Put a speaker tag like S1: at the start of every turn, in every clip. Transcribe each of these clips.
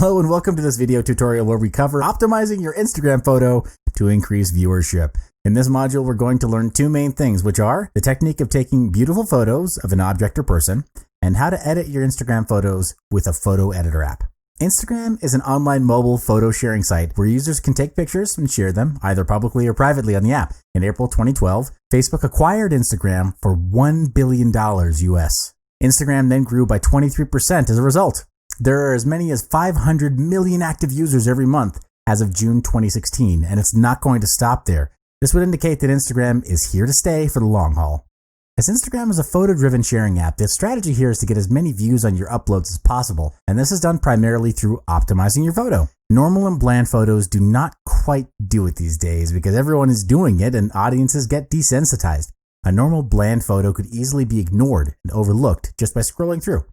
S1: Hello and welcome to this video tutorial where we cover optimizing your Instagram photo to increase viewership. In this module, we're going to learn two main things, which are the technique of taking beautiful photos of an object or person and how to edit your Instagram photos with a photo editor app. Instagram is an online mobile photo sharing site where users can take pictures and share them either publicly or privately on the app. In April 2012, Facebook acquired Instagram for $1 billion US. Instagram then grew by 23% as a result. There are as many as 500 million active users every month as of June 2016, and it's not going to stop there. This would indicate that Instagram is here to stay for the long haul. As Instagram is a photo-driven sharing app, the strategy here is to get as many views on your uploads as possible, and this is done primarily through optimizing your photo. Normal and bland photos do not quite do it these days because everyone is doing it and audiences get desensitized. A normal bland photo could easily be ignored and overlooked just by scrolling through.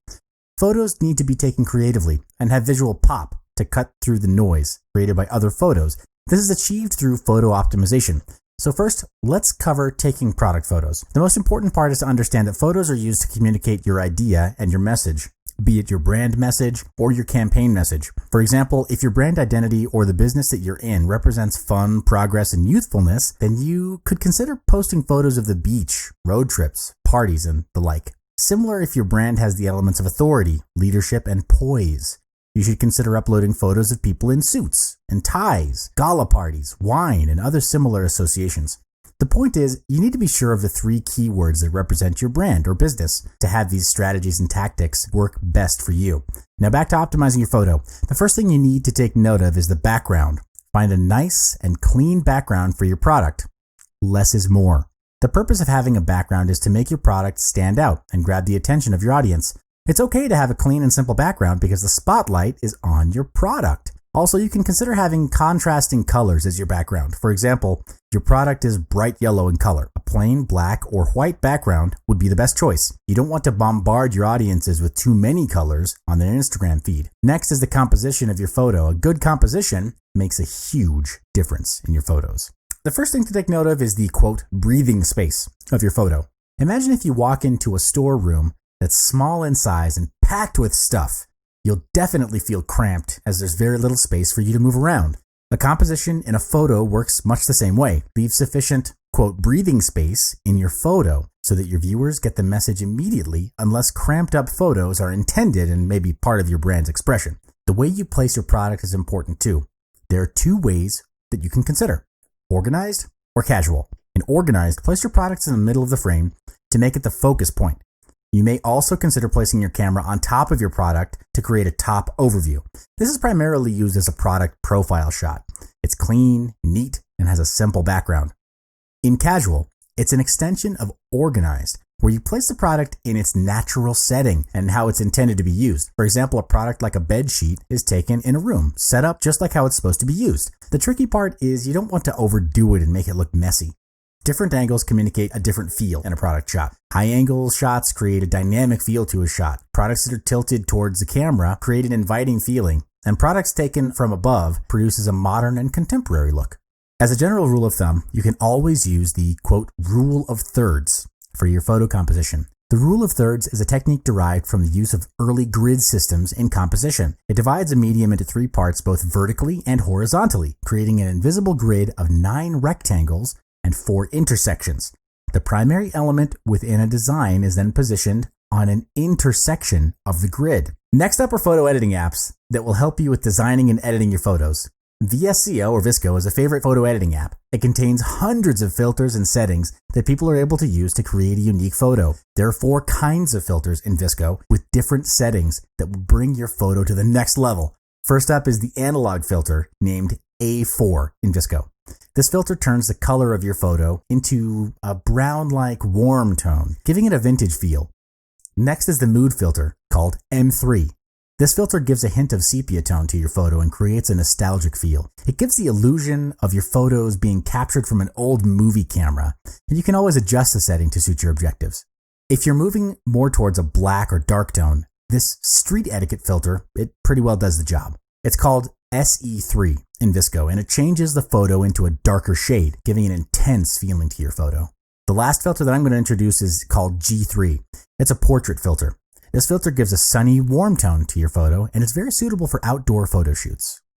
S1: Photos need to be taken creatively and have visual pop to cut through the noise created by other photos. This is achieved through photo optimization. So first, let's cover taking product photos. The most important part is to understand that photos are used to communicate your idea and your message, be it your brand message or your campaign message. For example, if your brand identity or the business that you're in represents fun, progress, and youthfulness, then you could consider posting photos of the beach, road trips, parties, and the like. Similar if your brand has the elements of authority, leadership, and poise. You should consider uploading photos of people in suits and ties, gala parties, wine, and other similar associations. The point is, you need to be sure of the three keywords that represent your brand or business to have these strategies and tactics work best for you. Now back to optimizing your photo. The first thing you need to take note of is the background. Find a nice and clean background for your product. Less is more. The purpose of having a background is to make your product stand out and grab the attention of your audience. It's okay to have a clean and simple background because the spotlight is on your product. Also, you can consider having contrasting colors as your background. For example, your product is bright yellow in color. A plain black or white background would be the best choice. You don't want to bombard your audiences with too many colors on their Instagram feed. Next is the composition of your photo. A good composition makes a huge difference in your photos. The first thing to take note of is the, quote, breathing space of your photo. Imagine if you walk into a storeroom that's small in size and packed with stuff. You'll definitely feel cramped as there's very little space for you to move around. The composition in a photo works much the same way. Leave sufficient, quote, breathing space in your photo so that your viewers get the message immediately unless cramped up photos are intended and may be part of your brand's expression. The way you place your product is important too. There are two ways that you can consider. Organized or casual. In organized, place your products in the middle of the frame to make it the focus point. You may also consider placing your camera on top of your product to create a top overview. This is primarily used as a product profile shot. It's clean, neat, and has a simple background. In casual, it's an extension of organized, where you place the product in its natural setting and how it's intended to be used. For example, a product like a bed sheet is taken in a room, set up just like how it's supposed to be used. The tricky part is you don't want to overdo it and make it look messy. Different angles communicate a different feel in a product shot. High angle shots create a dynamic feel to a shot. Products that are tilted towards the camera create an inviting feeling, and products taken from above produces a modern and contemporary look. As a general rule of thumb, you can always use the, quote, rule of thirds for your photo composition. The rule of thirds is a technique derived from the use of early grid systems in composition. It divides a medium into three parts both vertically and horizontally, creating an invisible grid of 9 rectangles and 4 intersections. The primary element within a design is then positioned on an intersection of the grid. Next up are photo editing apps that will help you with designing and editing your photos. VSCO or VSCO is a favorite photo editing app. It contains hundreds of filters and settings that people are able to use to create a unique photo. There are 4 kinds of filters in VSCO with different settings that will bring your photo to the next level. First up is the analog filter named A4 in VSCO. This filter turns the color of your photo into a brown-like warm tone, giving it a vintage feel. Next is the mood filter called M3. This filter gives a hint of sepia tone to your photo and creates a nostalgic feel. It gives the illusion of your photos being captured from an old movie camera, and you can always adjust the setting to suit your objectives. If you're moving more towards a black or dark tone, this street etiquette filter, it pretty well does the job. It's called SE3 in VSCO, and it changes the photo into a darker shade, giving an intense feeling to your photo. The last filter that I'm going to introduce is called G3. It's a portrait filter. This filter gives a sunny, warm tone to your photo, and it's very suitable for outdoor photo shoots.